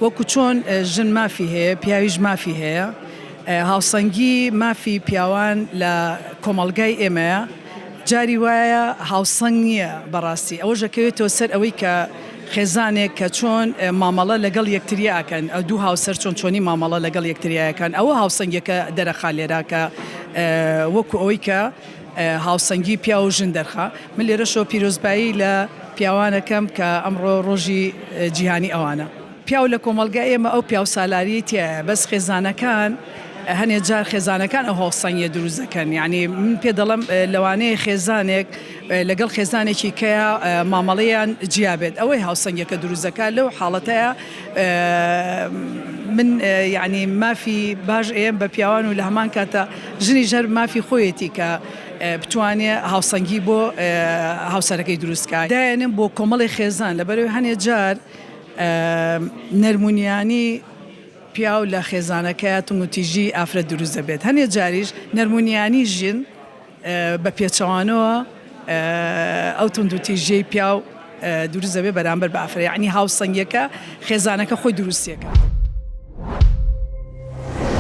وەکو چۆن ژن مافی هەیە پیاویش مافی هەیە هاوسەنگی مافی پیاوان لە کۆمەڵگای ئێمەیە جاری وایە هاوسەنگ نییە بەڕاستی ئەوە ژەکەوێتەوە سەر ئەوەی کە خێزانێک کە چۆن مامەڵە لەگەڵ یەکتریاکەن ئەو دوو هاوسەر چۆن چۆنی مامەڵە لەگەڵ یەکتریاکەن ئەوە هاوسەنگەکە دەرەخا لێرا کە وەکو ئەوەی کە هاوسەنگی پیا و ژن دەرخا من لێرەشەوە پیرۆزبایی لە پیاوانەکەم کە ئەمڕۆ ڕۆژی جیهانی ئەوانە پیاو لە کۆمەلگای ئێمە ئەو پیا و سالاریی تایە بەس خێزانەکان هەنێ جار خێزانەکان ئەو هاوسەنگیە دروست دەکەن یعنی من پێ دەڵم لەوانەیە خێزانێک لەگەڵ خێزانێکی کەیە مامەڵەیان جیابێت ئەوەی هاوسەنگەکە دروست دەکات لەو حاڵەتەیە من یعنی مافی باش ئێم بە پیاوان و لە هەمان کاتە ژنی ژەر مافی خۆیەتی کە بتوانێت هاوسەنگی بۆ هاوسەرەکەی دروستکات دایەنم بۆ کۆمەڵی خێزان لەبەرەوەی هەنێ جار نەرمونیانی پیاو لە خێزانەکە تونگوتیژی ئافرەت دروست دەبێت هەنێ جاریش نەرمونیانی ژن بە پێچەوانەوە ئەو تونگوتیژی پیاو دروست دەبێت بەرامبەر بە ئافرەت یعنی هاوسەنگیەکە خێزانەکە خۆی دروستیەکە.